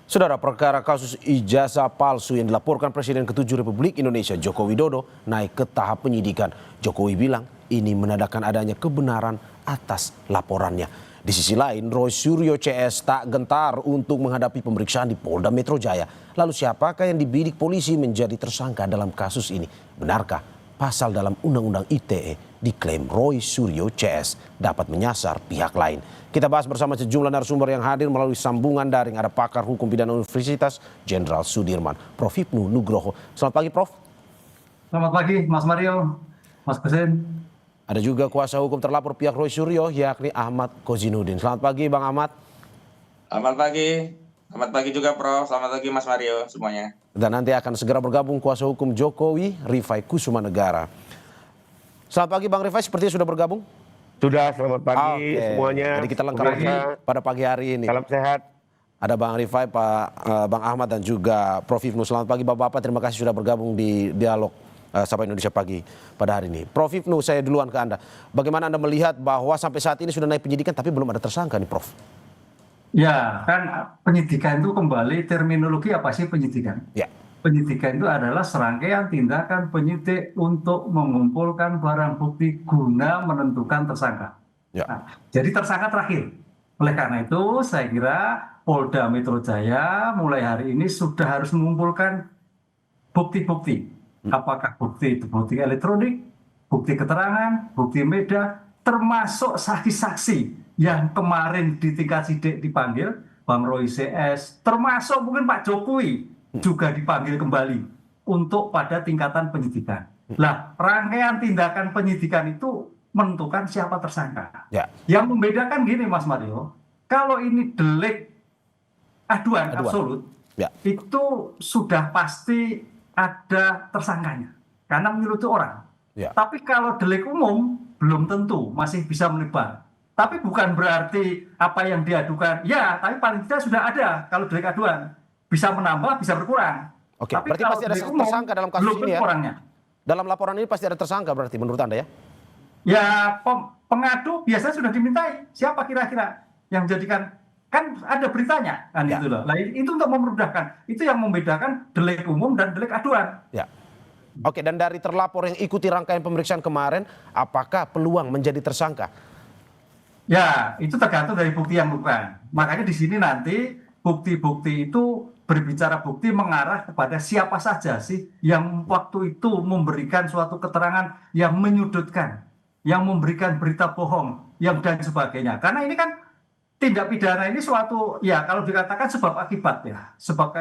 Saudara, perkara kasus ijazah palsu yang dilaporkan Presiden ke-7 Republik Indonesia Joko Widodo naik ke tahap penyidikan. Jokowi bilang ini menandakan adanya kebenaran atas laporannya. Di sisi lain, Roy Suryo CS tak gentar untuk menghadapi pemeriksaan di Polda Metro Jaya. Lalu siapakah yang dibidik polisi menjadi tersangka dalam kasus ini? Benarkah pasal dalam Undang-Undang ITE diklaim Roy Suryo CS dapat menyasar pihak lain? Kita bahas bersama sejumlah narasumber yang hadir melalui sambungan daring. Ada pakar hukum pidana Universitas Jenderal Sudirman, Prof. Hipnu Nugroho. Selamat pagi, Prof. Selamat pagi, Mas Mario, Mas Presiden. Ada juga kuasa hukum terlapor pihak Roy Suryo, yakni Ahmad Kozinudin. Selamat pagi, Bang Ahmad. Selamat pagi. Selamat pagi juga, Prof. Selamat pagi, Mas Mario, semuanya. Dan nanti akan segera bergabung kuasa hukum Jokowi, Rifai Kusumanegara. Selamat pagi, Bang Rifai. Sepertinya sudah bergabung. Sudah, selamat pagi semuanya. Jadi kita lengkap pada pagi hari ini. Salam sehat. Ada Bang Rifai, Bang Ahmad dan juga Prof. Hipnu. Selamat pagi Bapak-Bapak, terima kasih sudah bergabung di dialog Sapa Indonesia Pagi pada hari ini. Prof. Hipnu, saya duluan ke Anda. Bagaimana Anda melihat bahwa sampai saat ini sudah naik penyidikan tapi belum ada tersangka nih, Prof? Ya, kan penyidikan itu kembali terminologi apa sih penyidikan? Ya. Penyidikan itu adalah serangkaian tindakan penyidik untuk mengumpulkan barang bukti guna menentukan tersangka. Ya. Nah, jadi tersangka terakhir. Oleh karena itu, saya kira Polda Metro Jaya mulai hari ini sudah harus mengumpulkan bukti-bukti. Apakah bukti itu bukti elektronik, bukti keterangan, bukti media, termasuk saksi-saksi yang kemarin di tingkat sidik dipanggil, Bang Roy CS, termasuk mungkin Pak Jokowi juga dipanggil kembali untuk pada tingkatan penyidikan. Lah, rangkaian tindakan penyidikan itu menentukan siapa tersangka. Ya. Yang membedakan gini, Mas Mario, kalau ini delik aduan. Absolut, ya, itu sudah pasti ada tersangkanya karena menyeludup orang. Ya. Tapi kalau delik umum belum tentu, masih bisa melebar. Tapi bukan berarti apa yang diadukan, ya, tapi paling tidak sudah ada kalau delik aduan. Bisa menambah, bisa berkurang. Oke, tapi berarti pasti ada tersangka dalam kasus ini ya? Orangnya. Dalam laporan ini pasti ada tersangka berarti menurut Anda ya? Ya, pengadu biasanya sudah dimintai. Siapa kira-kira yang menjadikan, kan ada beritanya kan, ya. Itu loh. Nah, itu untuk memudahkan. Itu yang membedakan delik umum dan delik aduan. Ya. Oke, dan dari terlapor yang ikuti rangkaian pemeriksaan kemarin, apakah peluang menjadi tersangka? Ya, itu tergantung dari bukti yang bukan. Makanya di sini nanti bukti-bukti itu berbicara bukti mengarah kepada siapa saja sih yang waktu itu memberikan suatu keterangan yang menyudutkan, yang memberikan berita bohong, yang dan sebagainya. Karena ini kan tindak pidana ini suatu, ya kalau dikatakan sebab akibat ya, sebab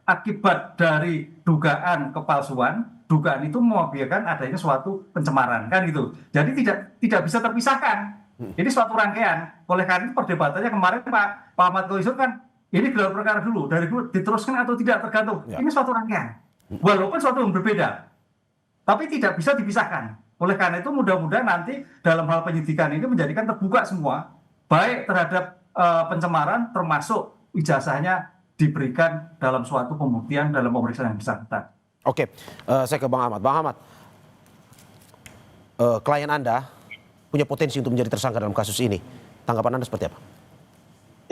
akibat dari dugaan kepalsuan, dugaan itu mengakibatkan adanya suatu pencemaran kan gitu. Jadi tidak bisa terpisahkan. Ini suatu rangkaian. Oleh karena itu perdebatannya kemarin Pak Ahmad Koizur kan, ini gelar perkara dulu, dari dulu diteruskan atau tidak tergantung. Ya. Ini suatu rangkaian. Walaupun suatu yang berbeda, tapi tidak bisa dipisahkan. Oleh karena itu mudah-mudahan nanti dalam hal penyidikan ini menjadikan terbuka semua, baik terhadap pencemaran termasuk ijazahnya diberikan dalam suatu pembuktian dalam pemeriksaan yang bersangkutan. Oke, saya ke Bang Ahmad. Bang Ahmad, klien Anda punya potensi untuk menjadi tersangka dalam kasus ini. Tanggapan Anda seperti apa?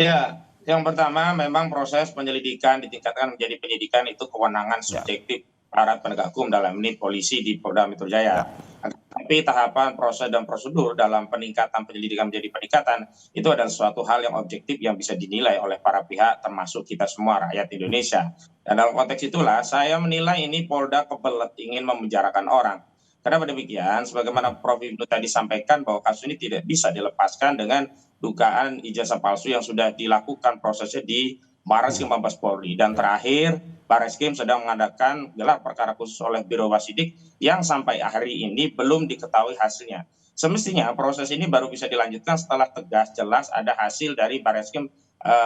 Ya, yang pertama memang proses penyelidikan ditingkatkan menjadi penyidikan itu kewenangan subjektif aparat penegak hukum, dalam ini polisi di Polda Metro Jaya. Tapi tahapan, proses dan prosedur dalam peningkatan penyelidikan menjadi peningkatan itu adalah suatu hal yang objektif yang bisa dinilai oleh para pihak termasuk kita semua rakyat Indonesia. Dan dalam konteks itulah saya menilai ini Polda kebelet ingin memenjarakan orang. Karena demikian, sebagaimana Prof. Hipnu tadi sampaikan bahwa kasus ini tidak bisa dilepaskan dengan dugaan ijazah palsu yang sudah dilakukan prosesnya di Barreskrim Mabes Polri. Dan terakhir, Barreskrim sedang mengadakan gelar perkara khusus oleh Biro Wasidik yang sampai hari ini belum diketahui hasilnya. Semestinya proses ini baru bisa dilanjutkan setelah tegas jelas ada hasil dari Barreskrim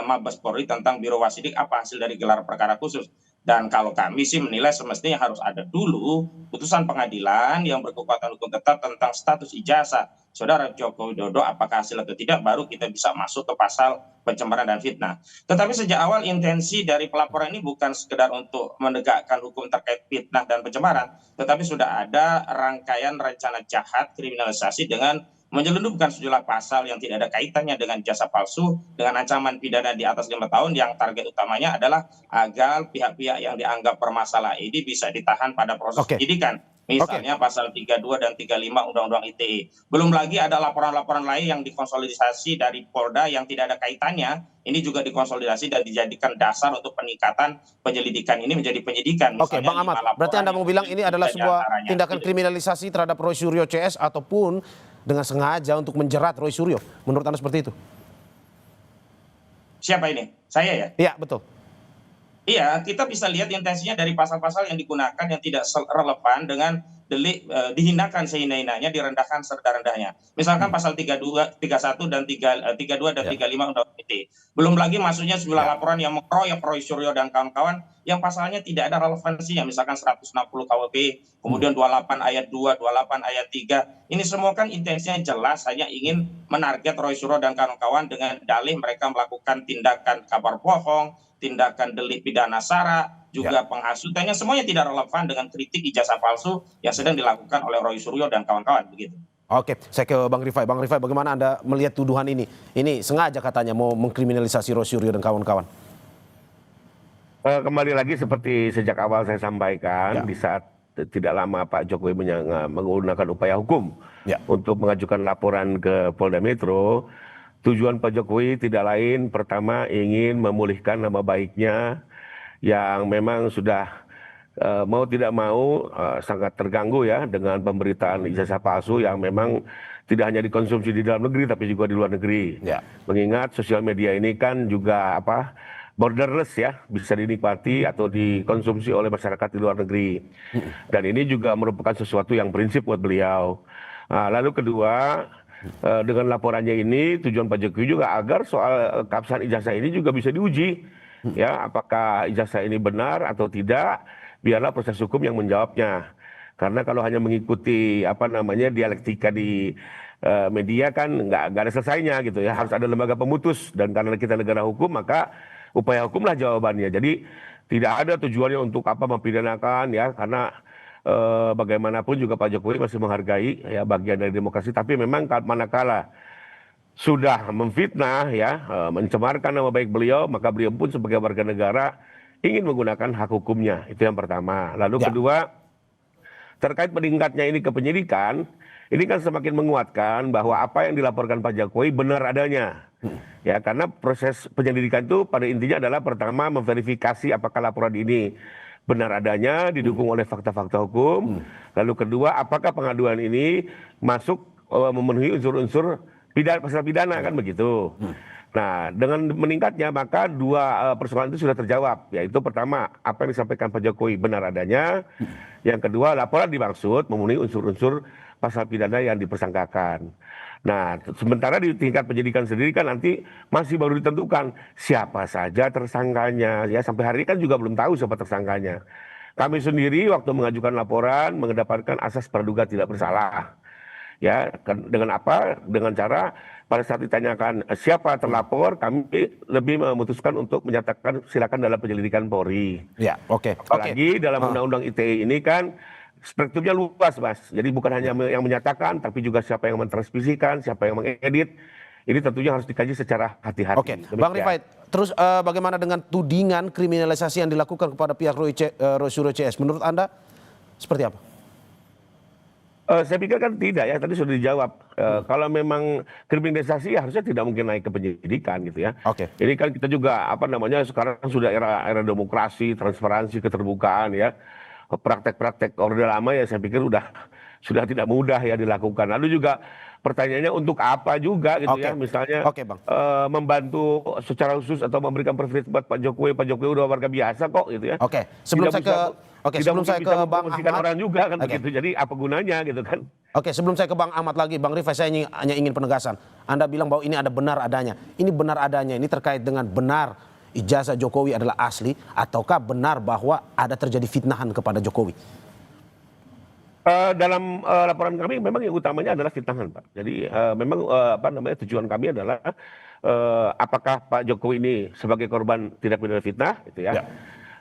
Mabes Polri tentang Biro Wasidik, apa hasil dari gelar perkara khusus. Dan kalau kami sih menilai semestinya harus ada dulu putusan pengadilan yang berkekuatan hukum tetap tentang status ijazah Saudara Joko Widodo, apakah hasil atau tidak, baru kita bisa masuk ke pasal pencemaran dan fitnah. Tetapi sejak awal intensi dari pelaporan ini bukan sekedar untuk menegakkan hukum terkait fitnah dan pencemaran, tetapi sudah ada rangkaian rencana jahat kriminalisasi dengan menyelundupkan sejumlah pasal yang tidak ada kaitannya dengan ijazah palsu dengan ancaman pidana di atas 5 tahun yang target utamanya adalah agar pihak-pihak yang dianggap bermasalah ini bisa ditahan pada proses Oke. penyidikan. Misalnya pasal 32 dan 35 Undang-Undang ITE. Belum lagi ada laporan-laporan lain yang dikonsolidasi dari Polda yang tidak ada kaitannya. Ini juga dikonsolidasi dan dijadikan dasar untuk peningkatan penyelidikan ini menjadi penyidikan. Oke, Misalnya Bang Ahmad, 5 laporan berarti Anda mau yang bilang ini adalah tiga sebuah diantaranya. tindakan kriminalisasi terhadap Roy Suryo CS ataupun dengan sengaja untuk menjerat Roy Suryo. Menurut Anda seperti itu? Siapa ini? Saya ya? Iya, betul. Iya, kita bisa lihat intensinya dari pasal-pasal yang digunakan yang tidak relevan dengan delik dihinakan sehina-hinanya, direndahkan serendah-rendahnya. Misalkan pasal 32, 31 dan 32 dan 35 Undang-Undang ITE. Belum lagi masuknya sejumlah laporan yang mengkeroyok Roy Suryo dan kawan-kawan yang pasalnya tidak ada relevansinya, misalkan 160 KUHP, kemudian 28 ayat 2, 28 ayat 3. Ini semua kan intensinya jelas hanya ingin menarget Roy Suryo dan kawan-kawan dengan dalih mereka melakukan tindakan kabar bohong, tindakan delik pidana sara, juga penghasutannya, semuanya tidak relevan dengan kritik ijazah palsu yang sedang dilakukan oleh Roy Suryo dan kawan-kawan begitu. Oke, saya ke Bang Rifai. Bang Rifai, bagaimana Anda melihat tuduhan ini? Ini sengaja katanya mau mengkriminalisasi Roy Suryo dan kawan-kawan. Kembali lagi seperti sejak awal saya sampaikan, di saat tidak lama Pak Jokowi menggunakan upaya hukum untuk mengajukan laporan ke Polda Metro. Tujuan Pak Jokowi tidak lain, pertama ingin memulihkan nama baiknya yang memang sudah mau tidak mau sangat terganggu ya dengan pemberitaan ijazah palsu yang memang tidak hanya dikonsumsi di dalam negeri tapi juga di luar negeri. Mengingat sosial media ini kan juga borderless ya, bisa dinikmati atau dikonsumsi oleh masyarakat di luar negeri. Dan ini juga merupakan sesuatu yang prinsip buat beliau. Lalu kedua, dengan laporannya ini tujuan Pak Jokowi juga agar soal keabsahan ijazah ini juga bisa diuji. Ya, apakah ijazah ini benar atau tidak, biarlah proses hukum yang menjawabnya. Karena kalau hanya mengikuti dialektika di media kan nggak ada selesainya gitu ya, harus ada lembaga pemutus, dan karena kita negara hukum maka upaya hukumlah jawabannya. Jadi tidak ada tujuannya untuk mempidanakan ya, karena bagaimanapun juga Pak Jokowi masih menghargai ya bagian dari demokrasi, tapi memang manakala sudah memfitnah ya, mencemarkan nama baik beliau, maka beliau pun sebagai warga negara ingin menggunakan hak hukumnya. Itu yang pertama. Lalu kedua, terkait meningkatnya ini ke penyidikan, ini kan semakin menguatkan bahwa apa yang dilaporkan Pak Jokowi benar adanya. Ya, karena proses penyelidikan itu pada intinya adalah pertama memverifikasi apakah laporan ini benar adanya, didukung oleh fakta-fakta hukum. Lalu kedua, apakah pengaduan ini masuk memenuhi unsur-unsur pasal pidana kan begitu. Nah, dengan meningkatnya maka dua persoalan itu sudah terjawab, yaitu pertama apa yang disampaikan Pak Jokowi benar adanya, yang kedua laporan dimaksud memenuhi unsur-unsur pasal pidana yang dipersangkakan. Nah, sementara di tingkat penyidikan sendiri kan nanti masih baru ditentukan siapa saja tersangkanya. Ya, sampai hari ini kan juga belum tahu siapa tersangkanya. Kami sendiri waktu mengajukan laporan mengedepankan asas praduga tidak bersalah. Ya, dengan apa? Dengan cara pada saat ditanyakan siapa terlapor, kami lebih memutuskan untuk menyatakan silakan dalam penyelidikan Polri. Ya, oke. Apalagi dalam Undang-Undang ITE ini kan spektrumnya luas, Mas. Jadi bukan hanya yang menyatakan, tapi juga siapa yang mentransmisikan, siapa yang mengedit. Ini tentunya harus dikaji secara hati-hati. Oke, Bang Rifai, terus bagaimana dengan tudingan kriminalisasi yang dilakukan kepada pihak Roy Suryo CS? Menurut Anda seperti apa? Saya pikir kan tidak ya, tadi sudah dijawab. Kalau memang kriminalisasi ya harusnya tidak mungkin naik ke penyidikan gitu ya. Ini kan kita juga sekarang sudah era demokrasi, transparansi, keterbukaan ya. Praktek-praktek Orde Lama ya saya pikir sudah tidak mudah ya dilakukan. Lalu juga pertanyaannya untuk apa juga gitu ya, misalnya membantu secara khusus atau memberikan privilege buat Pak Jokowi. Pak Jokowi udah warga biasa kok gitu ya. Sebelum saya ke Bang Ahmad orang juga kan begitu. Jadi apa gunanya gitu kan? Sebelum saya ke Bang Ahmad lagi, Bang Rifai, saya hanya ingin penegasan. Anda bilang bahwa ini ada benar adanya. Ini benar adanya ini terkait dengan benar ijazah Jokowi adalah asli, ataukah benar bahwa ada terjadi fitnahan kepada Jokowi? Dalam laporan kami memang yang utamanya adalah fitnahan, Pak. Jadi memang tujuan kami adalah apakah Pak Jokowi ini sebagai korban tindak pidana fitnah gitu ya.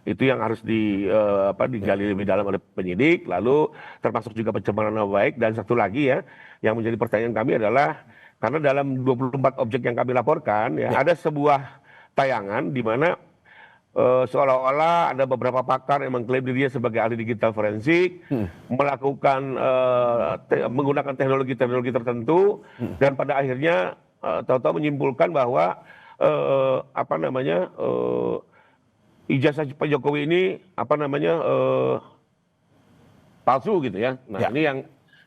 Itu yang harus digali lebih dalam oleh penyidik, lalu termasuk juga pencemaran nama baik. Dan satu lagi ya, yang menjadi pertanyaan kami adalah, karena dalam 24 objek yang kami laporkan, ya, ada sebuah tayangan di mana seolah-olah ada beberapa pakar yang mengklaim dirinya sebagai ahli digital forensik, melakukan menggunakan teknologi-teknologi tertentu, dan pada akhirnya tahu-tahu menyimpulkan bahwa ijazah Pak Jokowi ini palsu gitu ya. Nah, ini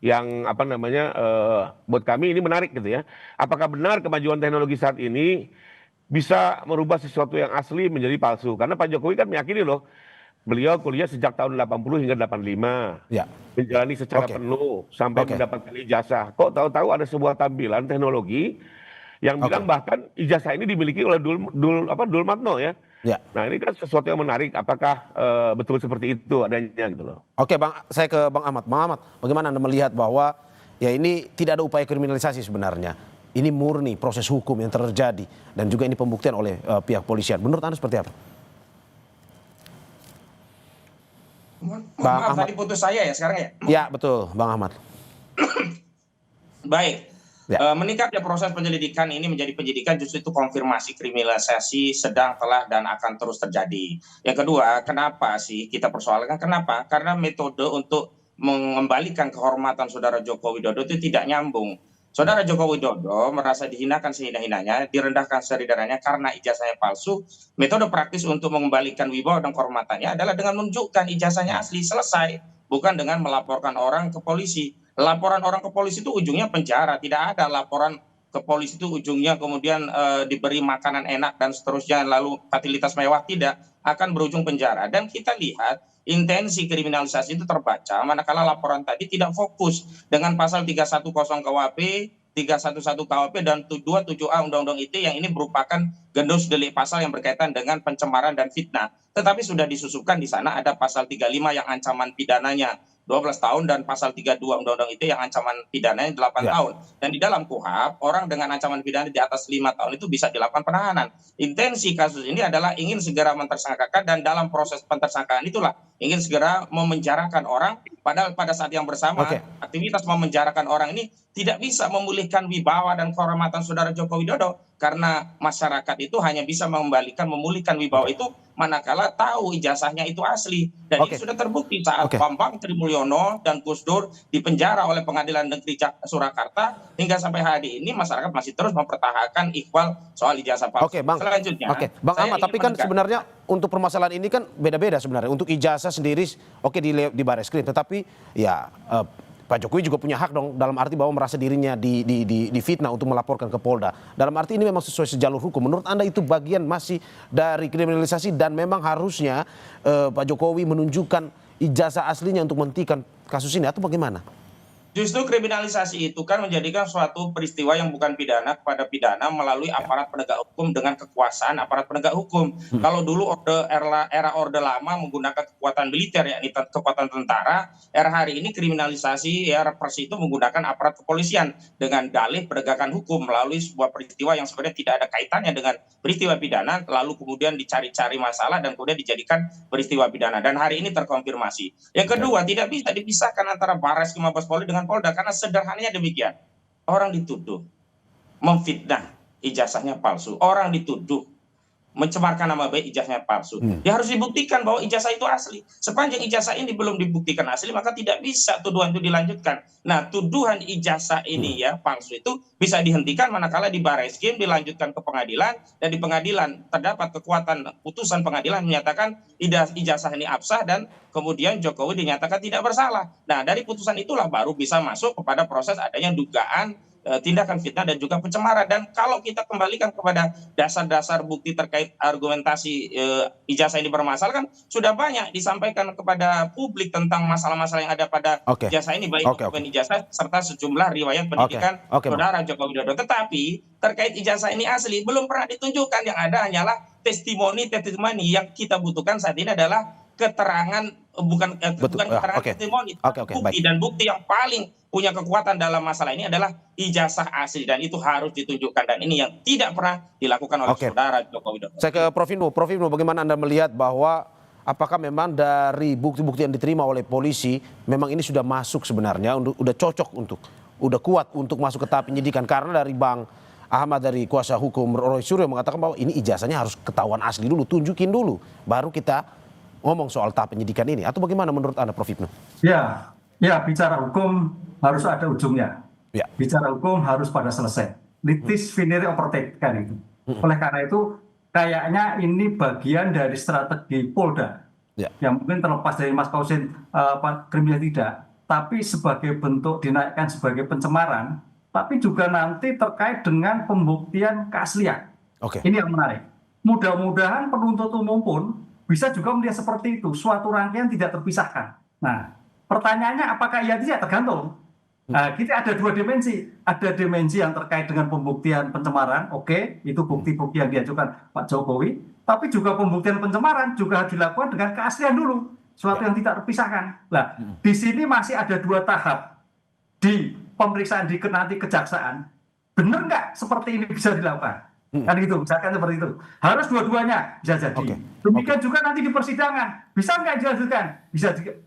yang buat kami ini menarik gitu ya. Apakah benar kemajuan teknologi saat ini bisa merubah sesuatu yang asli menjadi palsu? Karena Pak Jokowi kan meyakini loh, beliau kuliah sejak tahun 80 hingga 85, menjalani secara penuh sampai mendapatkan ijazah. Kok tahu-tahu ada sebuah tampilan teknologi yang bilang bahkan ijazah ini dimiliki oleh Dul Matno ya. Nah, ini kan sesuatu yang menarik. Apakah betul seperti itu adanya gitu loh? Oke, Bang, saya ke Bang Ahmad. Bang Ahmad, bagaimana Anda melihat bahwa ya ini tidak ada upaya kriminalisasi sebenarnya? Ini murni proses hukum yang terjadi dan juga ini pembuktian oleh pihak polisian. Menurut Anda seperti apa? Bang Ahmad, tadi putus saya ya sekarang ya? Ya, betul, Bang Ahmad. Baik. Meningkatnya proses penyelidikan ini menjadi penyidikan, justru itu konfirmasi kriminalisasi sedang, telah, dan akan terus terjadi. Yang kedua, kenapa sih kita persoalkan? Kenapa? Karena metode untuk mengembalikan kehormatan Saudara Joko Widodo itu tidak nyambung. Saudara Joko Widodo merasa dihinakan sehina-hinanya, direndahkan sehina-hinanya karena ijazahnya palsu. Metode praktis untuk mengembalikan wibawa dan kehormatannya adalah dengan menunjukkan ijazahnya asli, selesai. Bukan dengan melaporkan orang ke polisi. Laporan orang ke polisi itu ujungnya penjara. Tidak ada laporan ke polisi itu ujungnya kemudian diberi makanan enak dan seterusnya, lalu fasilitas mewah. Tidak, akan berujung penjara. Dan kita lihat intensi kriminalisasi itu terbaca manakala laporan tadi tidak fokus dengan pasal 310 KUHP, 311 KUHP, dan 227A Undang-Undang ITE yang ini merupakan gendus delik pasal yang berkaitan dengan pencemaran dan fitnah. Tetapi sudah disusupkan di sana ada pasal 35 yang ancaman pidananya 12 tahun dan pasal 32 Undang-Undang ITE yang ancaman pidananya 8 tahun. Dan di dalam KUHP, orang dengan ancaman pidana di atas 5 tahun itu bisa dilakukan penahanan. Intensi kasus ini adalah ingin segera mentersangkakan, dan dalam proses pentersangkaan itulah ingin segera memenjarakan orang, padahal pada saat yang bersamaan aktivitas memenjarakan orang ini tidak bisa memulihkan wibawa dan kehormatan Saudara Joko Widodo, karena masyarakat itu hanya bisa memulihkan wibawa itu manakala tahu ijazahnya itu asli. Dan ini sudah terbukti saat Bambang Trimulyono dan Gus Dur dipenjara oleh Pengadilan Negeri Surakarta, hingga sampai hari ini masyarakat masih terus mempertahankan ikhwal soal ijazah palsu. Selanjutnya, Bang Ahmad, tapi kan sebenarnya untuk permasalahan ini kan beda-beda sebenarnya. Untuk ijazah sendiri di Bareskrim, tetapi ya Pak Jokowi juga punya hak dong, dalam arti bahwa merasa dirinya difitnah untuk melaporkan ke Polda. Dalam arti ini memang sesuai sejalur hukum. Menurut Anda itu bagian masih dari kriminalisasi dan memang harusnya Pak Jokowi menunjukkan ijazah aslinya untuk menghentikan kasus ini, atau bagaimana? Justru kriminalisasi itu kan menjadikan suatu peristiwa yang bukan pidana kepada pidana melalui aparat penegak hukum dengan kekuasaan aparat penegak hukum. Kalau dulu era Orde Lama menggunakan kekuatan militer, yakni kekuatan tentara, era hari ini kriminalisasi era represi itu menggunakan aparat kepolisian dengan dalih penegakan hukum melalui sebuah peristiwa yang sebenarnya tidak ada kaitannya dengan peristiwa pidana, lalu kemudian dicari-cari masalah dan kemudian dijadikan peristiwa pidana. Dan hari ini terkonfirmasi. Yang kedua, tidak bisa dipisahkan antara Bareskrim Mabes Polri dengan Polda, karena sederhananya demikian. Orang dituduh memfitnah, ijazahnya palsu. Orang dituduh mencemarkan nama baik, ijazahnya palsu. Ya harus dibuktikan bahwa ijazah itu asli. Sepanjang ijazah ini belum dibuktikan asli, maka tidak bisa tuduhan itu dilanjutkan. Nah, tuduhan ijazah ini ya palsu itu bisa dihentikan manakala di Bareskrim dilanjutkan ke pengadilan, dan di pengadilan terdapat kekuatan putusan pengadilan menyatakan ijazah ini absah dan kemudian Jokowi dinyatakan tidak bersalah. Nah, dari putusan itulah baru bisa masuk kepada proses adanya dugaan tindakan fitnah dan juga pencemaran. Dan kalau kita kembalikan kepada dasar-dasar bukti terkait argumentasi ijazah ini bermasalah, kan sudah banyak disampaikan kepada publik tentang masalah-masalah yang ada pada ijazah ini, baik dokumen ijazah serta sejumlah riwayat pendidikan Saudara Joko Widodo. Tetapi terkait ijazah ini asli belum pernah ditunjukkan, yang ada hanyalah testimoni yang kita butuhkan saat ini adalah keterangan, bukan keterangan testimoni, bukti. Dan bukti yang paling punya kekuatan dalam masalah ini adalah ijazah asli, dan itu harus ditunjukkan, dan ini yang tidak pernah dilakukan oleh Saudara Joko Widodo. Saya ke Prof Ibnu. Prof Ibnu, bagaimana Anda melihat bahwa apakah memang dari bukti-bukti yang diterima oleh polisi memang ini sudah masuk sebenarnya, udah cocok udah kuat untuk masuk ke tahap penyidikan? Karena dari Bang Ahmad dari kuasa hukum Roy Suryo mengatakan bahwa ini ijazahnya harus ketahuan asli dulu, tunjukin dulu, baru kita ngomong soal tahap penyidikan ini. Atau bagaimana menurut Anda, Prof. Hipnu? Ya, bicara hukum harus ada ujungnya. Ya. Bicara hukum harus pada selesai. Litis finire operate kan itu. Oleh karena itu kayaknya ini bagian dari strategi Polda. Ya. Yang mungkin terlepas dari Mas Kausin kriminal tidak, tapi sebagai bentuk dinaikkan sebagai pencemaran, tapi juga nanti terkait dengan pembuktian keaslian. Oke. Ini yang menarik. Mudah-mudahan penuntut umum pun bisa juga melihat seperti itu, suatu rangkaian tidak terpisahkan. Nah, pertanyaannya apakah iya tidak, tergantung. Nah, kita ada dua dimensi. Ada dimensi yang terkait dengan pembuktian pencemaran, oke, itu bukti-bukti yang diajukan Pak Jokowi. Tapi juga pembuktian pencemaran juga harus dilakukan dengan keaslian dulu, suatu yang tidak terpisahkan. Nah, di sini masih ada dua tahap di pemeriksaan di nanti kejaksaan. Benar nggak seperti ini bisa dilakukan? Kan gitu, misalkan seperti itu. Harus dua-duanya bisa jadi. Demikian juga nanti di persidangan, bisa nggak dilanjutkan?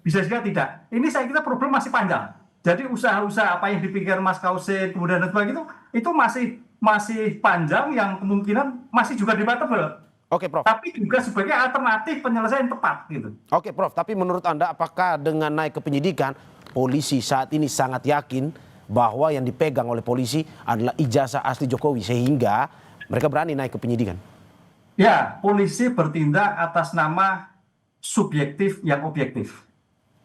Bisa juga tidak. Ini saya kira problem masih panjang. Jadi usaha-usaha apa yang dipikir Mas Kausin kemudian dan sebagainya itu masih panjang yang kemungkinan masih juga debatable. Oke, Prof. Tapi juga sebagai alternatif penyelesaian tepat gitu. Oke, Prof. Tapi menurut Anda apakah dengan naik ke penyidikan, polisi saat ini sangat yakin bahwa yang dipegang oleh polisi adalah ijazah asli Jokowi sehingga mereka berani naik ke penyidikan? Ya, polisi bertindak atas nama subjektif yang objektif.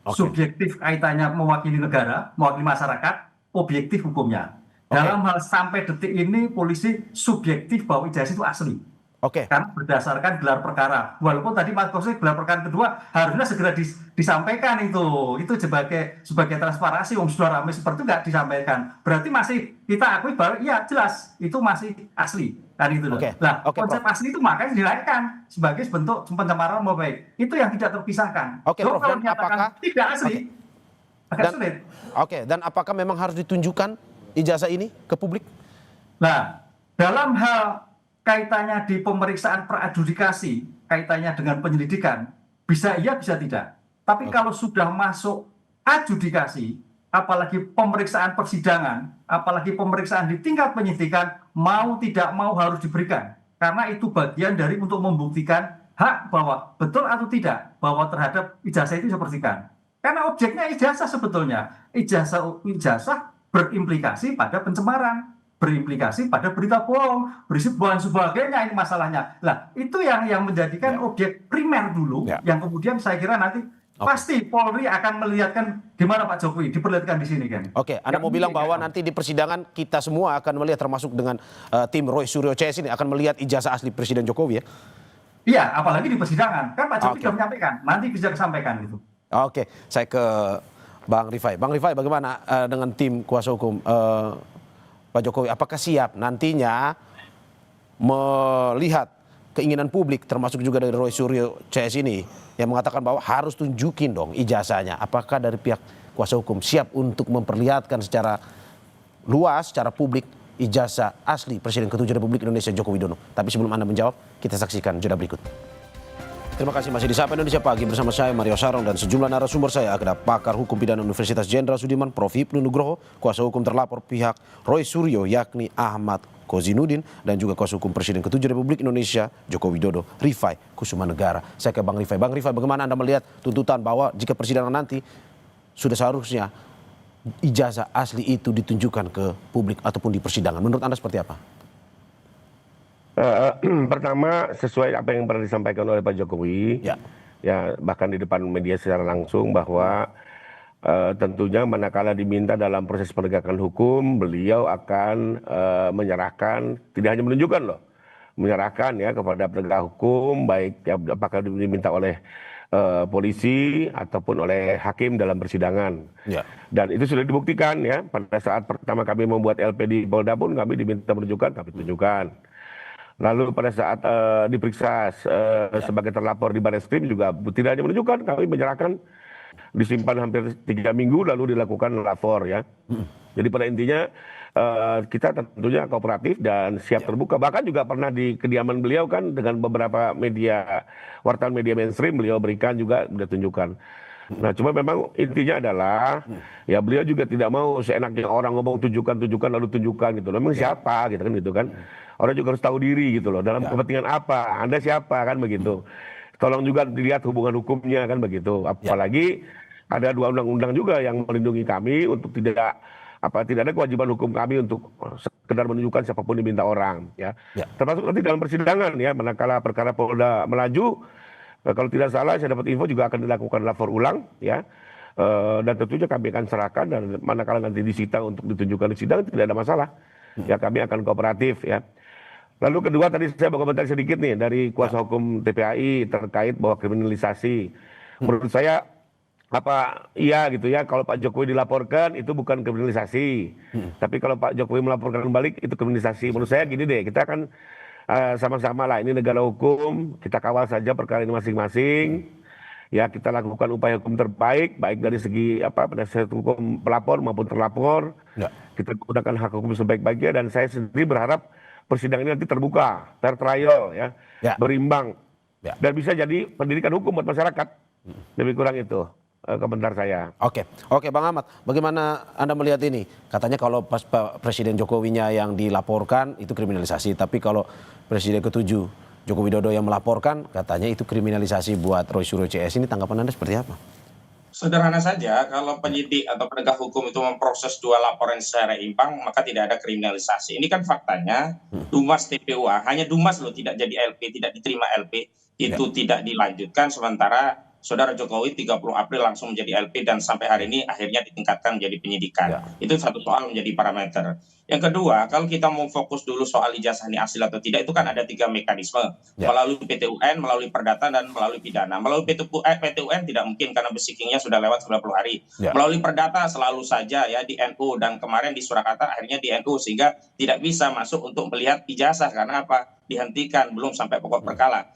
Subjektif kaitannya mewakili negara, mewakili masyarakat, objektif hukumnya. Dalam hal sampai detik ini polisi subjektif bahwa ijazah itu asli. Karena berdasarkan gelar perkara. Walaupun tadi Mas Kausin gelar perkara kedua harusnya segera disampaikan itu sebagai transparansi. Sudah ramai seperti itu nggak disampaikan. Berarti masih kita akui bahwa iya jelas itu masih asli. Kan itu loh. Nah, konsep Prof. Asli itu makanya dinaikkan sebagai bentuk pencemaran nama baik. Itu yang tidak terpisahkan. Prof. Dan apakah tidak asli? Agak sulit. Dan apakah memang harus ditunjukkan ijazah ini ke publik? Nah, dalam hal kaitannya di pemeriksaan peradjudikasi, kaitannya dengan penyelidikan, bisa iya, bisa tidak. Tapi kalau sudah masuk adjudikasi, apalagi pemeriksaan persidangan, apalagi pemeriksaan di tingkat penyidikan, mau tidak mau harus diberikan. Karena itu bagian dari untuk membuktikan hak bahwa betul atau tidak, bahwa terhadap ijazah itu disepertikan. Karena objeknya ijazah sebetulnya. Ijazah berimplikasi pada pencemaran, berimplikasi pada berita bohong, berisi dan sebagainya, ini masalahnya. Nah, itu yang menjadikan objek primer dulu, yang kemudian saya kira nanti pasti Polri akan melihatkan gimana Pak Jokowi diperlihatkan di sini kan. Anda mau bilang bahwa nanti di persidangan kita semua akan melihat, termasuk dengan tim Roy Suryo CS ini akan melihat ijazah asli Presiden Jokowi ya? Iya, apalagi di persidangan. Kan Pak Jokowi sudah menyampaikan, nanti bisa disampaikan gitu. Saya ke Bang Rifai. Bang Rifai, bagaimana dengan tim kuasa hukum Pak Jokowi? Apakah siap nantinya melihat keinginan publik, termasuk juga dari Roy Suryo CS ini, yang mengatakan bahwa harus tunjukin dong ijazahnya? Apakah dari pihak kuasa hukum siap untuk memperlihatkan secara luas, secara publik, ijazah asli Presiden ke-7 Republik Indonesia Joko Widodo? Tapi sebelum Anda menjawab, kita saksikan jeda berikut. Terima kasih masih di Sapa Indonesia Pagi bersama saya Mario Sarong dan sejumlah narasumber saya. Ada pakar hukum pidana Universitas Jenderal Sudirman Prof. Hipnu Nugroho, kuasa hukum terlapor pihak Roy Suryo yakni Ahmad Kozinudin, dan juga kuasa hukum Presiden ke-7 Republik Indonesia Joko Widodo Rifai Kusumanegara. Saya ke Bang Rifai. Bang Rifai, bagaimana Anda melihat tuntutan bahwa jika persidangan nanti sudah seharusnya ijazah asli itu ditunjukkan ke publik ataupun di persidangan? Menurut Anda seperti apa? Pertama, sesuai apa yang pernah disampaikan oleh Pak Jokowi, ya bahkan di depan media secara langsung, bahwa tentunya manakala diminta dalam proses penegakan hukum, beliau akan menyerahkan, tidak hanya menunjukkan loh, menyerahkan ya kepada penegak hukum, baik ya, apakah diminta oleh polisi ataupun oleh hakim dalam persidangan. Dan itu sudah dibuktikan ya, pada saat pertama kami membuat LP di Polda pun kami diminta menunjukkan, kami tunjukkan. Lalu pada saat diperiksa sebagai terlapor di Barreskrim juga tidak hanya menunjukkan, kami menyerahkan, disimpan hampir 3 minggu lalu dilakukan lapor ya. Jadi pada intinya kita tentunya kooperatif dan siap terbuka. Bahkan juga pernah di kediaman beliau kan dengan beberapa media, wartawan media mainstream beliau berikan juga, beliau tunjukkan. Nah, cuma memang intinya adalah ya beliau juga tidak mau seenaknya orang ngomong tunjukkan lalu tunjukkan gitu. Memang siapa gitu kan. Orang juga harus tahu diri gitu loh. Dalam kepentingan apa? Anda siapa kan begitu. Tolong juga dilihat hubungan hukumnya kan begitu. Apalagi ada 2 undang-undang juga yang melindungi kami untuk tidak ada kewajiban hukum kami untuk sekedar menunjukkan siapapun diminta orang ya. Termasuk nanti dalam persidangan ya, manakala perkara Polda melaju, kalau tidak salah saya dapat info juga akan dilakukan lapor ulang ya. Dan tentunya kami akan serahkan dan manakala nanti disita untuk ditunjukkan di sidang tidak ada masalah. Ya kami akan kooperatif ya. Lalu kedua tadi saya mau komentar sedikit nih dari kuasa hukum TPAI terkait bahwa kriminalisasi. Menurut saya iya gitu ya, kalau Pak Jokowi dilaporkan itu bukan kriminalisasi. Tapi kalau Pak Jokowi melaporkan balik itu kriminalisasi. Menurut saya gini deh, kita akan sama-sama lah, ini negara hukum, kita kawal saja perkara ini masing-masing. Ya kita lakukan upaya hukum terbaik, baik dari segi penasihat hukum pelapor maupun terlapor. Kita gunakan hak hukum sebaik-baiknya dan saya sendiri berharap persidangan ini nanti terbuka, fair trial ya, berimbang. Dan bisa jadi pendidikan hukum buat masyarakat. Lebih kurang itu komentar saya. Oke Bang Ahmad, bagaimana Anda melihat ini? Katanya kalau pas Presiden Jokowinya yang dilaporkan itu kriminalisasi, tapi kalau Presiden ke-7 Joko Widodo yang melaporkan katanya itu kriminalisasi buat Roy Suryo CS. Ini tanggapan Anda seperti apa? Sederhana saja, kalau penyidik atau penegak hukum itu memproses 2 laporan secara imbang, maka tidak ada kriminalisasi. Ini kan faktanya, Dumas TPUA, hanya Dumas loh tidak jadi LP, tidak diterima LP, itu tidak dilanjutkan, sementara Saudara Jokowi 30 April langsung menjadi LP dan sampai hari ini akhirnya ditingkatkan menjadi penyidikan. Itu satu soal menjadi parameter. Yang kedua, kalau kita mau fokus dulu soal ijazah ini asli atau tidak, itu kan ada 3 mekanisme. Melalui PT-UN, melalui perdata, dan melalui pidana. Melalui PT-UN tidak mungkin karena besikingnya sudah lewat 90 hari. Melalui perdata selalu saja ya di NU, dan kemarin di Surakarta akhirnya di NU, sehingga tidak bisa masuk untuk melihat ijazah karena apa? Dihentikan, belum sampai pokok perkaranya.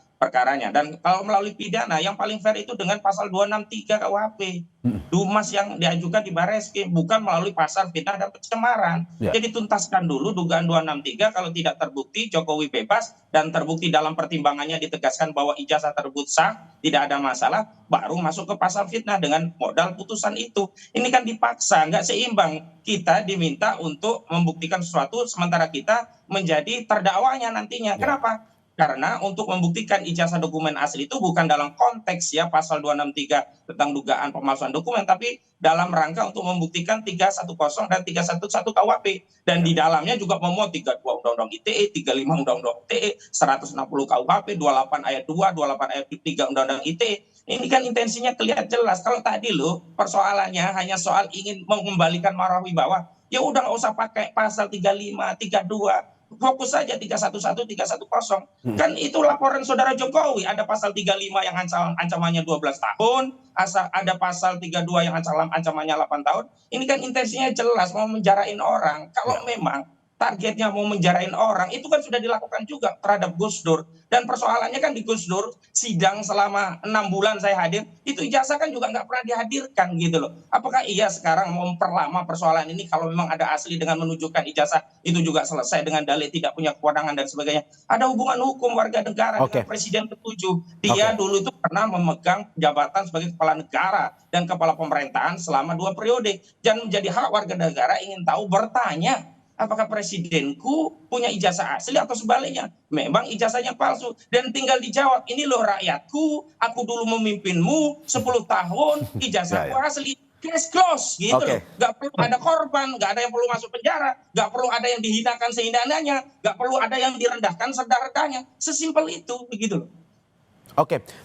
Dan kalau melalui pidana yang paling fair itu dengan pasal 263 KUHP. Dumas yang diajukan di Barreskrim, bukan melalui pasal fitnah dan pencemaran. Jadi tuntaskan dulu dugaan 263, kalau tidak terbukti Jokowi bebas dan terbukti dalam pertimbangannya ditegaskan bahwa ijazah tersebut sah, tidak ada masalah, baru masuk ke pasal fitnah dengan modal putusan itu. Ini kan dipaksa, nggak seimbang. Kita diminta untuk membuktikan sesuatu sementara kita menjadi terdakwanya nantinya. Kenapa? Karena untuk membuktikan ijazah dokumen asli itu bukan dalam konteks ya pasal 263 tentang dugaan pemalsuan dokumen, tapi dalam rangka untuk membuktikan 310 dan 311 KUHP. Dan di dalamnya juga memuat 32 Undang-Undang ITE, 35 Undang-Undang ITE, 160 KUHP, 28 ayat 2, 28 ayat 3 Undang-Undang ITE. Ini kan intensinya kelihatan jelas. Kalau tadi loh persoalannya hanya soal ingin mengembalikan marwah wibawa, ya udah nggak usah pakai pasal 35, 32. Fokus saja 311, 310. Kan itu laporan Saudara Jokowi. Ada pasal 35 yang ancamannya 12 tahun. Ada pasal 32 yang ancamannya 8 tahun. Ini kan intensinya jelas mau menjarain orang. Kalau memang targetnya mau menjarain orang, itu kan sudah dilakukan juga terhadap Gus Dur. Dan persoalannya kan di Gus Dur, sidang selama 6 bulan saya hadir, itu ijazah kan juga nggak pernah dihadirkan gitu loh. Apakah iya sekarang mau memperlama persoalan ini kalau memang ada asli dengan menunjukkan ijazah, itu juga selesai dengan dalil tidak punya kewenangan dan sebagainya. Ada hubungan hukum warga negara dengan Presiden ke-7. Dia dulu itu pernah memegang jabatan sebagai kepala negara dan kepala pemerintahan selama 2 periode. Dan menjadi hak warga negara ingin tahu, bertanya, apakah presidenku punya ijazah asli atau sebaliknya? Memang ijazahnya palsu. Dan tinggal dijawab, ini loh rakyatku, aku dulu memimpinmu 10 tahun, ijazahku asli. Case close gitu loh. Gak perlu ada korban, gak ada yang perlu masuk penjara, gak perlu ada yang dihinakan seindah-indahnya, gak perlu ada yang direndahkan serendah-rendahnya. Sesimpel itu, begitu loh.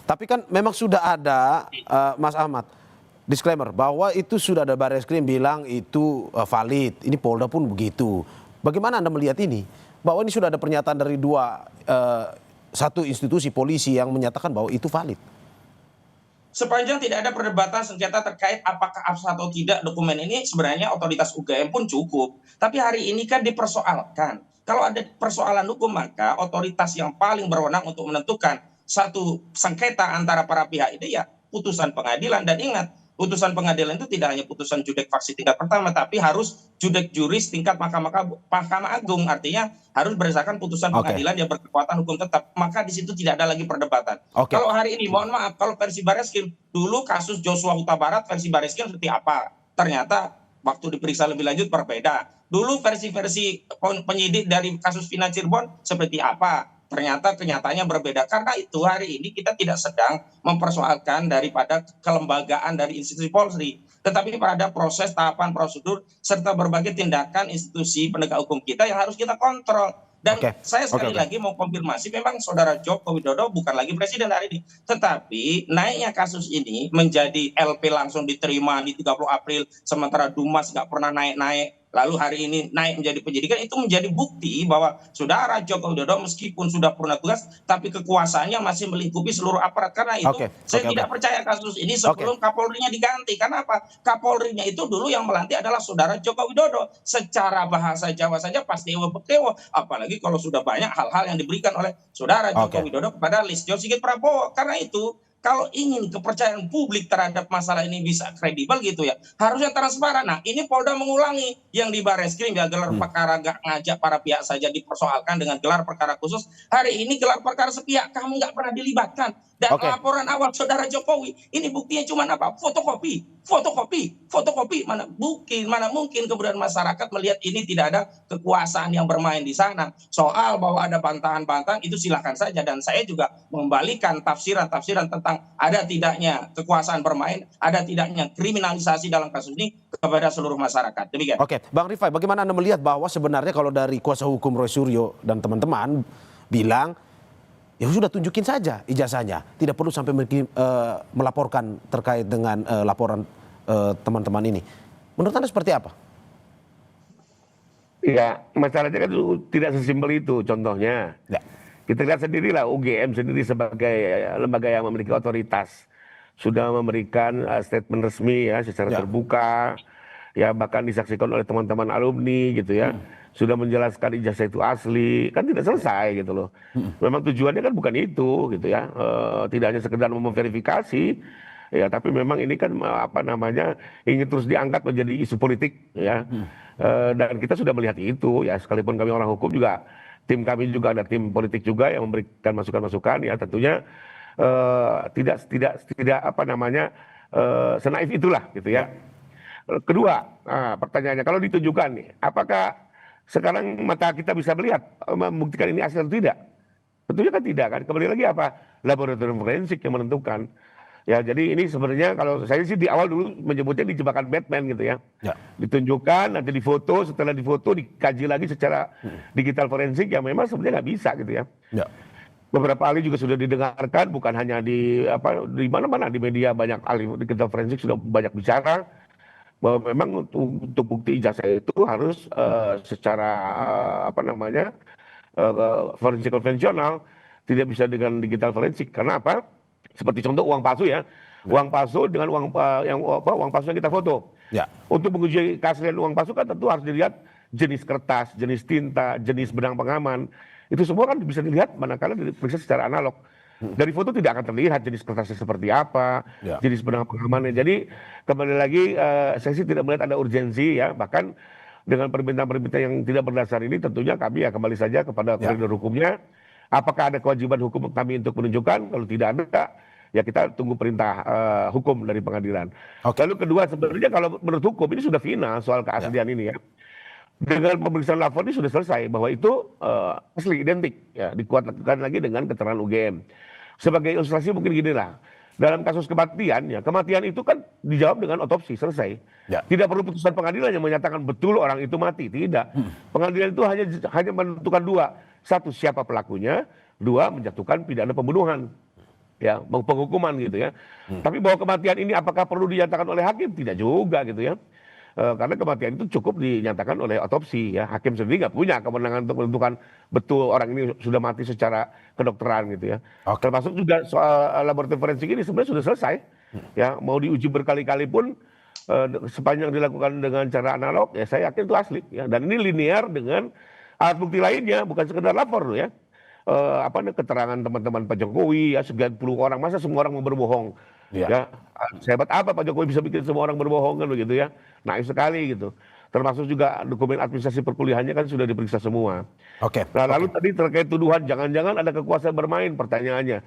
Tapi kan memang sudah ada, Mas Ahmad, disclaimer bahwa itu sudah ada Barreskrim bilang itu valid. Ini Polda pun begitu. Bagaimana Anda melihat ini? Bahwa ini sudah ada pernyataan dari satu institusi polisi yang menyatakan bahwa itu valid. Sepanjang tidak ada perdebatan sengketa terkait apakah absah atau tidak dokumen ini, sebenarnya otoritas UGM pun cukup. Tapi hari ini kan dipersoalkan. Kalau ada persoalan hukum, maka otoritas yang paling berwenang untuk menentukan satu sengketa antara para pihak ini ya putusan pengadilan. Dan ingat, putusan pengadilan itu tidak hanya putusan judek faksi tingkat pertama, tapi harus judek juris tingkat Mahkamah Agung. Artinya harus berdasarkan putusan pengadilan yang berkekuatan hukum tetap. Maka di situ tidak ada lagi perdebatan. Kalau hari ini, mohon maaf, kalau versi Bareskrim, dulu kasus Joshua Huta Barat versi Bareskrim seperti apa? Ternyata waktu diperiksa lebih lanjut berbeda. Dulu versi-versi penyidik dari kasus Vina Cirebon seperti apa? Ternyata kenyataannya berbeda. Karena itu hari ini kita tidak sedang mempersoalkan daripada kelembagaan dari institusi Polri, tetapi pada proses, tahapan, prosedur, serta berbagai tindakan institusi penegak hukum kita yang harus kita kontrol. Dan saya sekali lagi mau konfirmasi, memang saudara Joko Widodo bukan lagi presiden hari ini. Tetapi naiknya kasus ini menjadi LP langsung diterima di 30 April, sementara Dumas nggak pernah naik-naik. Lalu hari ini naik menjadi penyidikan, itu menjadi bukti bahwa saudara Joko Widodo meskipun sudah purna tugas, tapi kekuasaannya masih melingkupi seluruh aparat. Karena itu saya tidak percaya kasus ini sebelum Kapolrinya diganti. Karena apa? Kapolrinya itu dulu yang melantik adalah saudara Joko Widodo. Secara bahasa Jawa saja pasti ewo, apalagi kalau sudah banyak hal-hal yang diberikan oleh saudara Joko Widodo kepada Listio Sigit Prabowo. Karena itu kalau ingin kepercayaan publik terhadap masalah ini bisa kredibel gitu ya, harusnya transparan. Nah, ini Polda mengulangi yang di Bareskrim ya, gelar perkara nggak ngajak para pihak saja dipersoalkan dengan gelar perkara khusus. Hari ini gelar perkara sepihak, kamu nggak pernah dilibatkan. Dan laporan awal saudara Jokowi, ini buktinya cuma apa? Fotokopi. Mana mungkin kemudian masyarakat melihat ini tidak ada kekuasaan yang bermain di sana. Soal bahwa ada bantahan-bantahan itu silakan saja, dan saya juga membalikan tafsiran tentang ada tidaknya kekuasaan bermain, ada tidaknya kriminalisasi dalam kasus ini kepada seluruh masyarakat. Demikian. Bang Rifai, bagaimana Anda melihat bahwa sebenarnya kalau dari kuasa hukum Roy Suryo dan teman-teman bilang, ya sudah tunjukin saja ijazahnya, tidak perlu sampai melaporkan terkait dengan laporan teman-teman ini. Menurut Anda seperti apa? Ya, masalahnya kan tidak sesimpel itu. Contohnya, kita lihat sendirilah UGM sendiri sebagai lembaga yang memiliki otoritas sudah memberikan statement resmi ya secara terbuka, ya bahkan disaksikan oleh teman-teman alumni gitu ya. Sudah menjelaskan ijazah itu asli, kan tidak selesai gitu loh. Memang tujuannya kan bukan itu gitu ya, tidak hanya sekedar memverifikasi, ya tapi memang ini kan ingin terus diangkat menjadi isu politik ya. Dan kita sudah melihat itu ya, sekalipun kami orang hukum juga, tim kami juga ada tim politik juga yang memberikan masukan-masukan ya, tentunya tidak senaif itulah gitu ya. Kedua, pertanyaannya kalau ditunjukkan nih, apakah sekarang mata kita bisa melihat membuktikan ini asli atau tidak? Tentunya kan tidak kan. Kembali lagi apa? Laboratorium forensik yang menentukan. Ya, jadi ini sebenarnya kalau saya sih di awal dulu menyebutnya di jebakan Batman gitu ya. Ditunjukkan, nanti difoto, setelah difoto dikaji lagi secara digital forensik yang memang sebenarnya nggak bisa gitu ya. Beberapa ahli juga sudah didengarkan, bukan hanya di mana-mana di media, banyak ahli digital forensik sudah banyak bicara bahwa memang untuk bukti ijazah itu harus secara forensik konvensional, tidak bisa dengan digital forensik. Karena apa? Seperti contoh uang palsu ya, uang palsu dengan uang palsu yang kita foto. Untuk menguji keaslian uang palsu kan tentu harus dilihat jenis kertas, jenis tinta, jenis benang pengaman. Itu semua kan bisa dilihat manakala diperiksa secara analog. Dari foto tidak akan terlihat jenis kertasnya seperti apa, jenis benang pengamannya. Jadi kembali lagi saya sih tidak melihat ada urgensi ya. Bahkan dengan permintaan-permintaan yang tidak berdasar ini tentunya kami ya kembali saja kepada koridor hukumnya. Apakah ada kewajiban hukum kami untuk menunjukkan? Kalau tidak ada, ya kita tunggu perintah hukum dari pengadilan. Lalu kedua, sebenarnya kalau menurut hukum ini sudah final soal keaslian ini ya. Dengan pemeriksaan lapor ini sudah selesai bahwa itu asli, identik ya, dikuatkan lagi dengan keterangan UGM. Sebagai ilustrasi mungkin gini lah, dalam kasus kematian ya, kematian itu kan dijawab dengan otopsi, selesai. Tidak perlu putusan pengadilan yang menyatakan betul orang itu mati, tidak. Pengadilan itu hanya menentukan dua, satu siapa pelakunya, dua menjatuhkan pidana pembunuhan, ya penghukuman gitu ya. Tapi bahwa kematian ini apakah perlu dinyatakan oleh hakim? Tidak juga gitu ya. Karena kematian itu cukup dinyatakan oleh otopsi ya. Hakim sendiri nggak punya kewenangan untuk menentukan betul orang ini sudah mati secara kedokteran gitu ya. Termasuk juga soal laboratorium forensik ini sebenarnya sudah selesai. Ya, mau diuji berkali-kali pun sepanjang dilakukan dengan cara analog ya saya yakin itu asli ya. Dan ini linear dengan alat bukti lainnya, bukan sekedar lapor loh ya. Keterangan teman-teman Pak Jokowi ya, sekian puluh orang, masa semua orang mau berbohong Ya, sehebat apa Pak Jokowi bisa bikin semua orang berbohong kan begitu ya. Naif sekali gitu. Termasuk juga dokumen administrasi perkuliahannya kan sudah diperiksa semua. Oke. Nah, lalu tadi terkait tuduhan jangan-jangan ada kekuasaan bermain, pertanyaannya.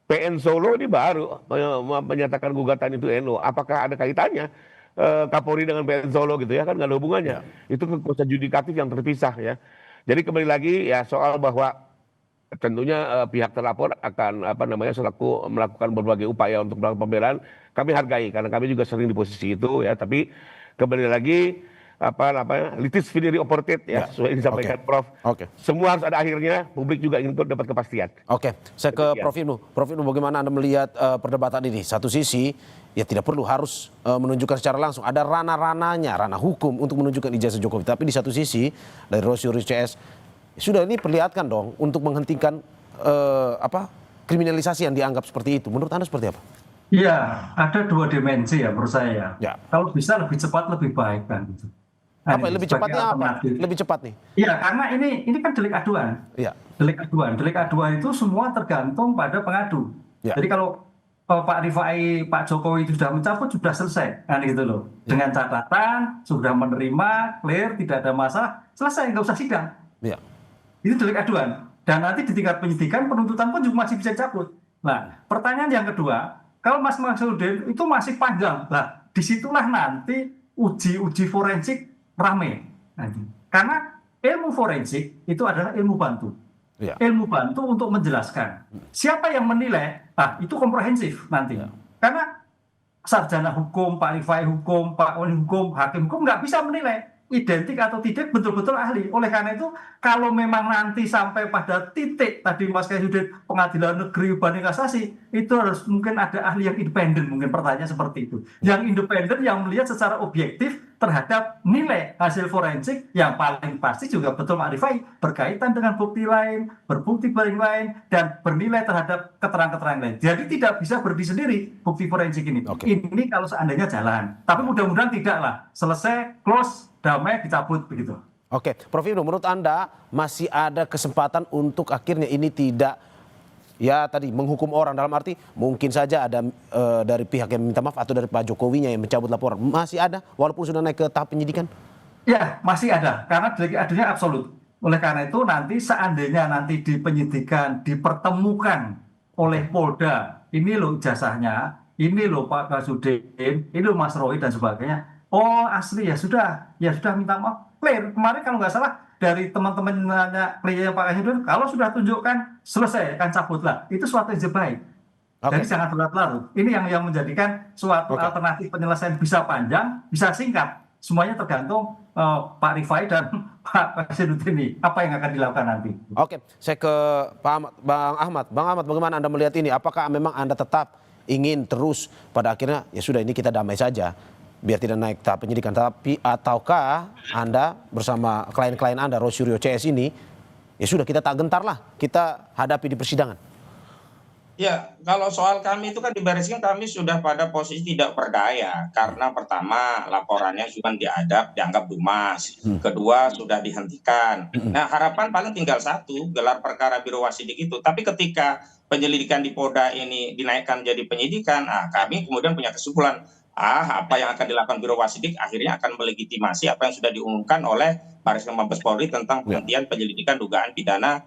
PN Solo ini baru menyatakan gugatan itu NU. Apakah ada kaitannya Kapolri dengan PN Solo gitu ya, kan nggak ada hubungannya. Itu kekuasaan yudikatif yang terpisah ya. Jadi kembali lagi ya soal bahwa tentunya pihak terlapor akan selaku melakukan berbagai upaya untuk melakukan pembelaan, kami hargai karena kami juga sering di posisi itu ya. Tapi kembali lagi litis finiri oportet ya, sesuai yang disampaikan Prof. Semua harus ada akhirnya, publik juga ingin dapat kepastian. Oke, saya ke Prof. Ibnu. Prof. Ibnu, bagaimana Anda melihat perdebatan ini? Satu sisi, ya tidak perlu harus menunjukkan secara langsung. Ada ranah-ranahnya, ranah hukum untuk menunjukkan ijazah Jokowi. Tapi di satu sisi, dari Rosyuri CS, sudah ini perlihatkan dong untuk menghentikan kriminalisasi yang dianggap seperti itu. Menurut Anda seperti apa? Iya, ada dua dimensi ya menurut saya. Ya. Kalau bisa lebih cepat lebih baik kan gitu. Apa lebih cepatnya apa? Lebih cepat nih? Iya, karena ini kan delik aduan. Iya. Delik aduan itu semua tergantung pada pengadu. Ya. Jadi kalau Pak Rifai, Pak Jokowi itu sudah mencabut, sudah selesai, kan gitu loh. Ya. Dengan catatan sudah menerima, clear, tidak ada masalah, selesai, nggak usah sidang. Iya. Itu delik aduan. Dan nanti di tingkat penyidikan penuntutan pun juga masih bisa cabut. Nah, pertanyaan yang kedua, kalau Mas Maksudin itu masih panjang, lah disitulah nanti uji forensik rame nanti. Karena ilmu forensik itu adalah ilmu bantu. Ya. Ilmu bantu untuk menjelaskan. Siapa yang menilai? Itu komprehensif nanti. Ya. Karena sarjana hukum, Pak Rifai hukum, Pak Oli hukum, hakim hukum nggak bisa menilai identik atau tidak betul-betul ahli. Oleh karena itu, kalau memang nanti sampai pada titik tadi Mas Kaisudin pengadilan negeri banding kasasi, itu harus mungkin ada ahli yang independen, mungkin pertanyaan seperti itu. Yang independen yang melihat secara objektif terhadap nilai hasil forensik yang paling pasti juga betul Pak Rifai berkaitan dengan bukti lain, berbukti lain, dan bernilai terhadap keterangan-keterangan lain. Jadi tidak bisa berdiri sendiri bukti forensik ini. Ini kalau seandainya jalan. Tapi mudah-mudahan tidak lah. Selesai, close, damai, dicabut begitu. Oke, Prof. Ibnu, menurut Anda masih ada kesempatan untuk akhirnya ini tidak menghukum orang, dalam arti mungkin saja ada dari pihak yang minta maaf atau dari Pak Jokowinya yang mencabut laporan, masih ada walaupun sudah naik ke tahap penyidikan? Ya, masih ada karena delik aduannya absolut. Oleh karena itu nanti seandainya nanti di penyidikan dipertemukan oleh Polda, ini loh ijazahnya, ini loh Pak Kasudin, ini loh Mas Roy dan sebagainya. Oh asli ya sudah minta maaf. Clear. Kemarin kalau nggak salah dari teman-temannya klien Pak Kasudin, kalau sudah tunjukkan selesai kan cabutlah. Itu suatu yang baik. Jadi jangan berlarut-larut. Ini yang menjadikan suatu alternatif penyelesaian bisa panjang, bisa singkat. Semuanya tergantung Pak Rifai dan Pak Kasudin ini. Apa yang akan dilakukan nanti? Oke, saya ke Bang Ahmad. Bang Ahmad, bagaimana Anda melihat ini? Apakah memang Anda tetap ingin terus pada akhirnya ya sudah ini kita damai saja, biar tidak naik tahap penyidikan, ataukah Anda bersama klien-klien Anda, Rosyuri CS ini, ya sudah kita tak gentar lah, kita hadapi di persidangan? Ya, kalau soal kami itu kan dibereskan, kami sudah pada posisi tidak berdaya. Karena pertama, laporannya sudah dianggap dumas. Kedua, sudah dihentikan. Nah, harapan paling tinggal satu, gelar perkara Biro Wasidik itu. Tapi ketika penyelidikan di Polda ini dinaikkan jadi penyidikan, kami kemudian punya kesimpulan, apa yang akan dilakukan Biro Wasidik akhirnya akan melegitimasi apa yang sudah diumumkan oleh Bareskrim Mabes Polri tentang penghentian penyelidikan dugaan pidana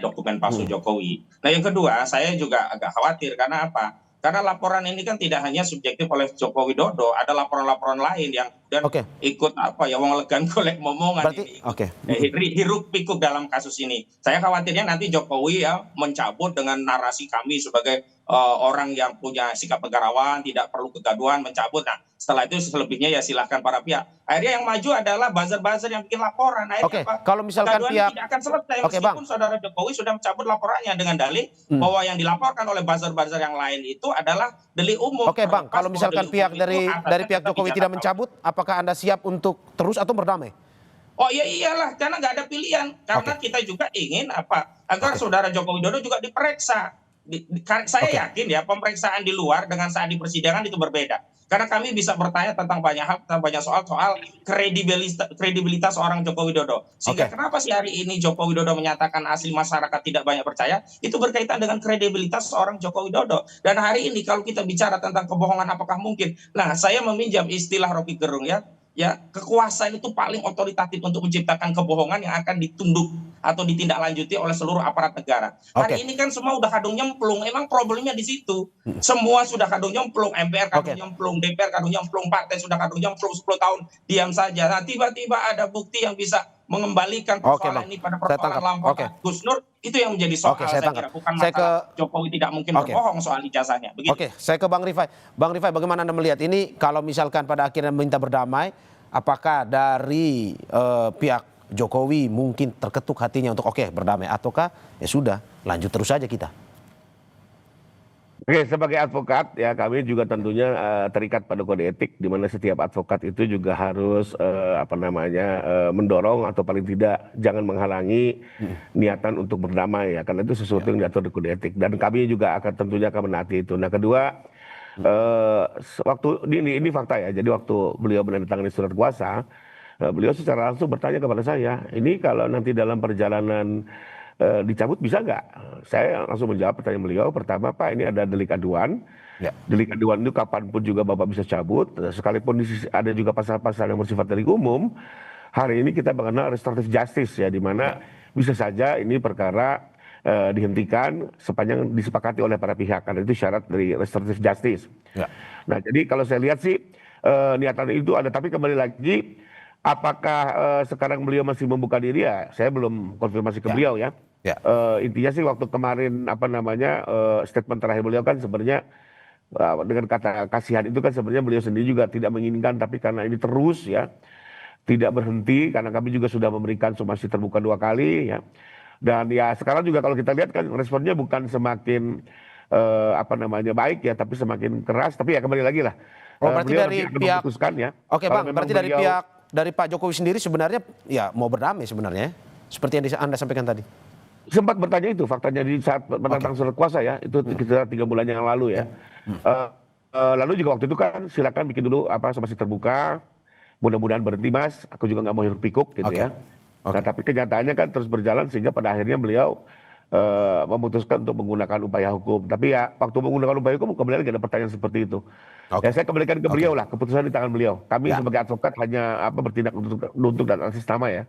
dokumen palsu Jokowi. Nah yang kedua, saya juga agak khawatir karena apa? Karena laporan ini kan tidak hanya subjektif oleh Joko Widodo, ada laporan-laporan lain yang kemudian ikut wong legan golek momongan ini, hiruk pikuk dalam kasus ini. Saya khawatirnya nanti Jokowi mencabut dengan narasi kami sebagai orang yang punya sikap negarawan, tidak perlu kegaduhan, mencabut. Nah setelah itu selebihnya ya silahkan para pihak. Akhirnya yang maju adalah buzzer-buzzer yang bikin laporan. Akhirnya kalau misalkan pihak tidak akan selesai meskipun saudara Jokowi sudah mencabut laporannya dengan dalih bahwa yang dilaporkan oleh buzzer-buzzer yang lain itu adalah delik umum. Bang, kalau misalkan pihak dari pihak Jokowi tidak mencabut, apakah Anda siap untuk terus atau berdamai? Oh iya iyalah, karena nggak ada pilihan. Karena kita juga ingin agar saudara Joko Widodo juga diperiksa. Saya yakin ya pemeriksaan di luar dengan saat di persidangan itu berbeda. Karena kami bisa bertanya tentang banyak hal, tentang banyak soal kredibilitas seorang Joko Widodo. Sehingga kenapa sih hari ini Joko Widodo menyatakan asli masyarakat tidak banyak percaya, itu berkaitan dengan kredibilitas seorang Joko Widodo. Dan hari ini kalau kita bicara tentang kebohongan apakah mungkin, nah saya meminjam istilah Rocky Gerung ya kekuasaan itu paling otoritatif untuk menciptakan kebohongan yang akan ditunduk atau ditindaklanjuti oleh seluruh aparat negara. Hari ini kan semua udah kadung nyemplung, emang problemnya di situ. Semua sudah kadung nyemplung, MPR kadung nyemplung, DPR kadung nyemplung, partai sudah kadung nyemplung 10 tahun diam saja. Nah, tiba-tiba ada bukti yang bisa mengembalikan persoalan ini pada persoalan lampau Gus Nur, itu yang menjadi soal saya kira, bukan masalah Jokowi tidak mungkin berbohong soal ijazahnya. Begitu. Saya ke Bang Rifai. Bang Rifai, bagaimana Anda melihat ini kalau misalkan pada akhirnya minta berdamai, apakah dari pihak Jokowi mungkin terketuk hatinya untuk berdamai, ataukah ya sudah lanjut terus saja kita? Oke, sebagai advokat ya kami juga tentunya terikat pada kode etik di mana setiap advokat itu juga harus mendorong atau paling tidak jangan menghalangi niatan untuk berdamai ya, karena itu sesuatu yang diatur di kode etik dan kami juga tentunya akan menaati itu. Nah, kedua, waktu ini fakta ya. Jadi waktu beliau menandatangani surat kuasa, beliau secara langsung bertanya kepada saya, ini kalau nanti dalam perjalanan dicabut bisa nggak? Saya langsung menjawab pertanyaan beliau. Pertama, Pak, ini ada delik aduan. Delik aduan itu kapanpun juga Bapak bisa cabut. Sekalipun ada juga pasal-pasal yang bersifat delik umum. Hari ini kita mengenal restoratif justice ya, di mana bisa saja ini perkara dihentikan sepanjang disepakati oleh para pihak. Karena itu syarat dari restoratif justice. Nah, jadi kalau saya lihat sih niatan itu ada, tapi kembali lagi, apakah sekarang beliau masih membuka diri ya? Saya belum konfirmasi ke beliau ya. Intinya sih waktu kemarin statement terakhir beliau kan sebenarnya dengan kata kasihan itu kan sebenarnya beliau sendiri juga tidak menginginkan, tapi karena ini terus ya tidak berhenti, karena kami juga sudah memberikan somasi terbuka 2 kali ya. Dan ya sekarang juga kalau kita lihat kan responnya bukan semakin baik ya, tapi semakin keras. Tapi ya kembali lagi lah. Berarti dari pihak ya. Bang, berarti dari pihak dari Pak Jokowi sendiri sebenarnya ya mau berdamai sebenarnya, seperti yang Anda sampaikan tadi. Sempat bertanya itu faktanya di saat menantang surat kuasa ya, itu sekitar 3 bulan yang lalu ya. Lalu juga waktu itu kan silakan bikin dulu somasi terbuka, mudah-mudahan berhenti Mas, aku juga nggak mau hiruk pikuk gitu ya. Nah, tapi kenyataannya kan terus berjalan sehingga pada akhirnya beliau memutuskan untuk menggunakan upaya hukum. Tapi ya waktu menggunakan upaya hukum kembali lagi ada pertanyaan seperti itu. Ya saya kembalikan ke beliau lah, keputusan di tangan beliau. Kami sebagai advokat hanya bertindak untuk dan atas nama ya.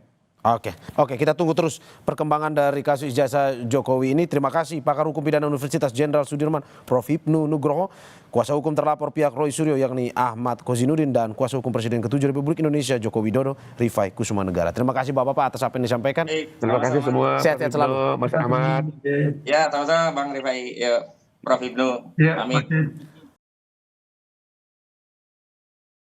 Oke, kita tunggu terus perkembangan dari kasus ijazah Jokowi ini. Terima kasih pakar hukum pidana Universitas Jenderal Sudirman, Prof. Hipnu Nugroho, kuasa hukum terlapor pihak Roy Suryo yakni Ahmad Kozinudin, dan kuasa hukum Presiden ke-7 Republik Indonesia Joko Widodo, Rifai Kusumanegara. Terima kasih Bapak-bapak atas apa yang disampaikan. Terima kasih semua. Sehat-sehat selalu. Mas Ahmad. Ya, sama-sama Bang Rifai, Prof. Hipnu. Ya, Amin.